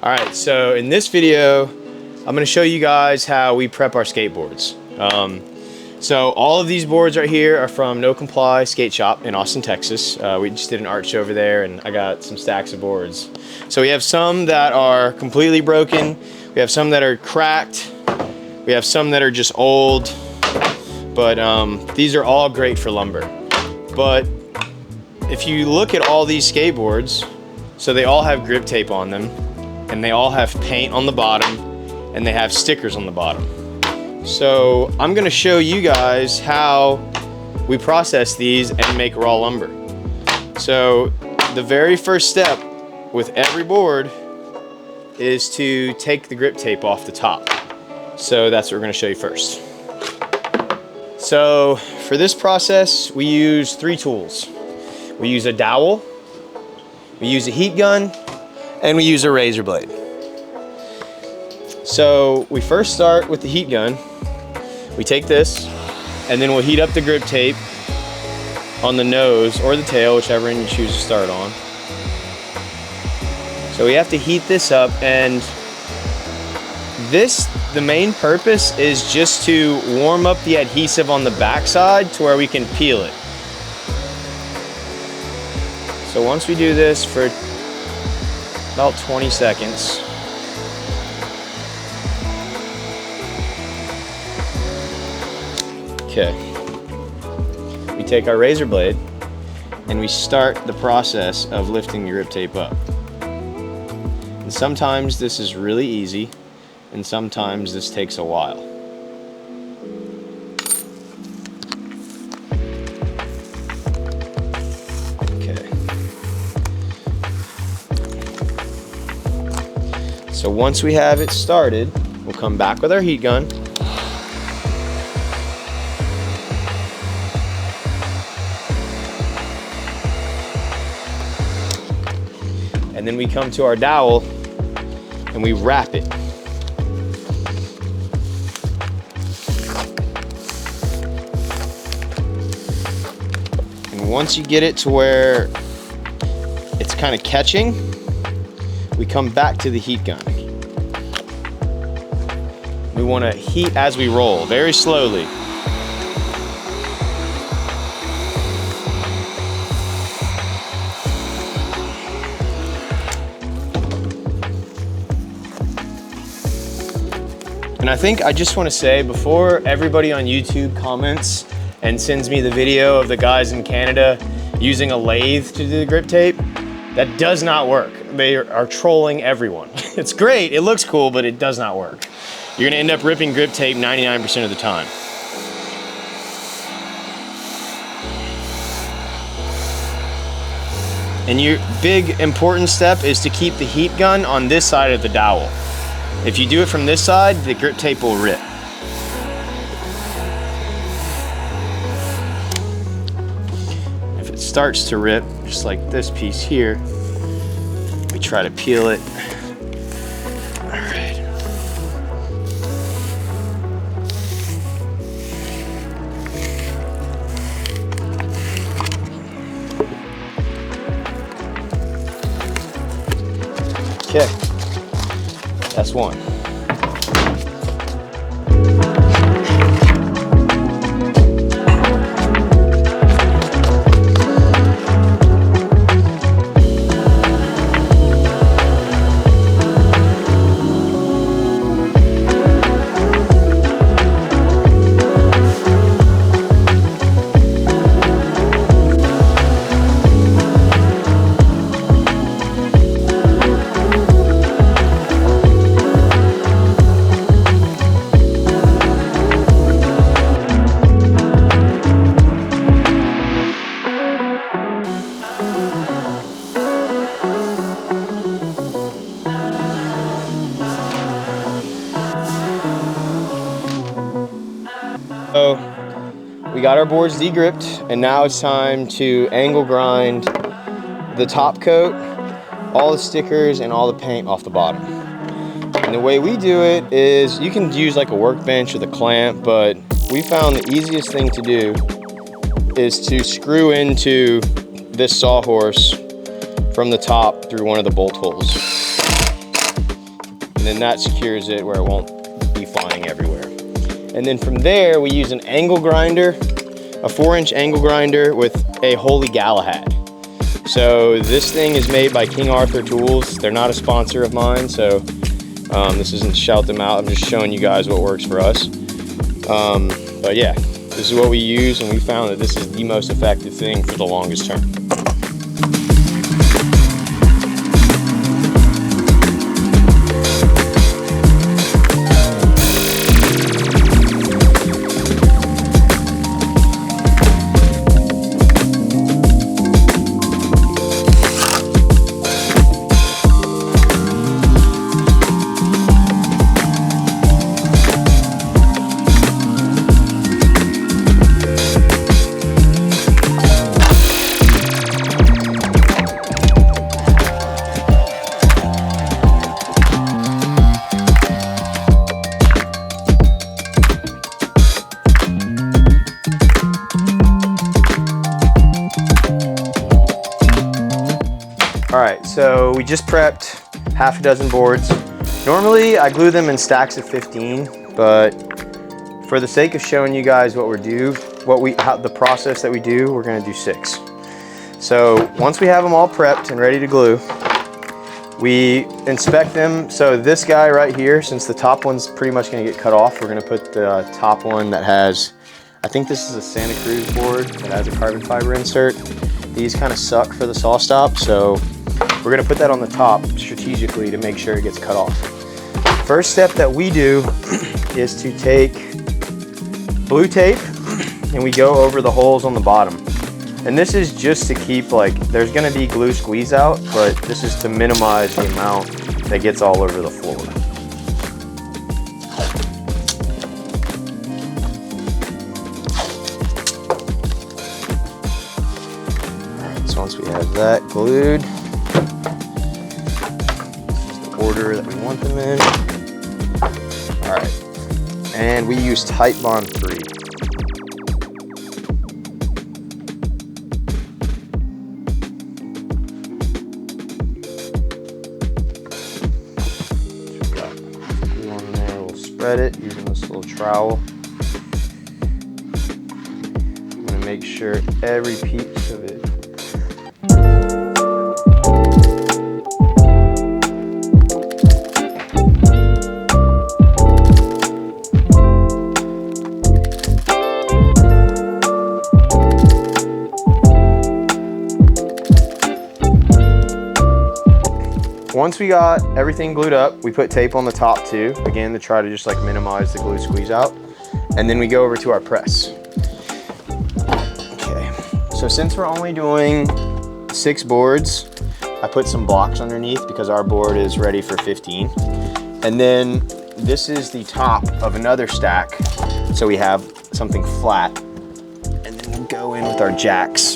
All right, so in this video, I'm gonna show you guys how we prep our skateboards. So all of these boards right here are from No Comply Skate Shop in Austin, Texas. We just did an art show over there and I got some stacks of boards. So we have some that are completely broken. We have some that are cracked. We have some that are just old. But these are all great for lumber. But if you look at all these skateboards, so they all have grip tape on them and they all have paint on the bottom and they have stickers on the bottom. So I'm gonna show you guys how we process these and make raw lumber. So the very first step with every board is to take the grip tape off the top. So that's what we're gonna show you first. So for this process, we use 3 tools. We use a dowel, we use a heat gun, and we use a razor blade. So we first start with the heat gun. We take this, and then we'll heat up the grip tape on the nose or the tail, whichever end you choose to start on. So we have to heat this up, and the main purpose is just to warm up the adhesive on the backside to where we can peel it. So once we do this for about 20 seconds, okay, we take our razor blade and we start the process of lifting the grip tape up. And sometimes this is really easy and sometimes this takes a while. Okay. So once we have it started, we'll come back with our heat gun. And then we come to our dowel and we wrap it. And once you get it to where it's kind of catching, we come back to the heat gun. We want to heat as we roll, very slowly. And I think I just want to say, before everybody on YouTube comments and sends me the video of the guys in Canada using a lathe to do the grip tape, that does not work. They are trolling everyone. It's great, it looks cool, but it does not work. You're gonna end up ripping grip tape 99% of the time. And your big important step is to keep the heat gun on this side of the dowel. If you do it from this side, the grip tape will rip. If it starts to rip, just like this piece here, we try to peel it. All right. Okay. That's one. So we got our boards de-gripped, and now it's time to angle grind the top coat, all the stickers and all the paint off the bottom. And the way we do it is, you can use like a workbench with a clamp, but we found the easiest thing to do is to screw into this sawhorse from the top through one of the bolt holes. then that secures it where it won't be flying everywhere. And then from there, we use an angle grinder, a 4-inch angle grinder with a Holy Galahad. So this thing is made by King Arthur Tools. They're not a sponsor of mine, so this isn't to shout them out. I'm just showing you guys what works for us. But yeah, this is what we use, and we found that this is the most effective thing for the longest term. Alright, so we just prepped half a dozen boards. Normally I glue them in stacks of 15, but for the sake of showing you guys what the process that we do, we're gonna do 6. So once we have them all prepped and ready to glue, we inspect them. So this guy right here, since the top one's pretty much gonna get cut off, we're gonna put the top one that has, I think this is a Santa Cruz board that has a carbon fiber insert. These kind of suck for the saw stop, so we're gonna put that on the top strategically to make sure it gets cut off. First step that we do is to take blue tape and we go over the holes on the bottom. And this is just to keep, like, there's gonna be glue squeeze out, but this is to minimize the amount that gets all over the floor. Alright, so once we have that glued, order that we want them in. All right, and we use Tight Bond 3. We've got glue on there. We'll spread it using this little trowel. I'm gonna make sure every piece of it. Once we got everything glued up, we put tape on the top too, again to try to just like minimize the glue squeeze out. And then we go over to our press. Okay, so since we're only doing 6 boards, I put some blocks underneath because our board is ready for 15. And then this is the top of another stack, so we have something flat. And then we'll go in with our jacks.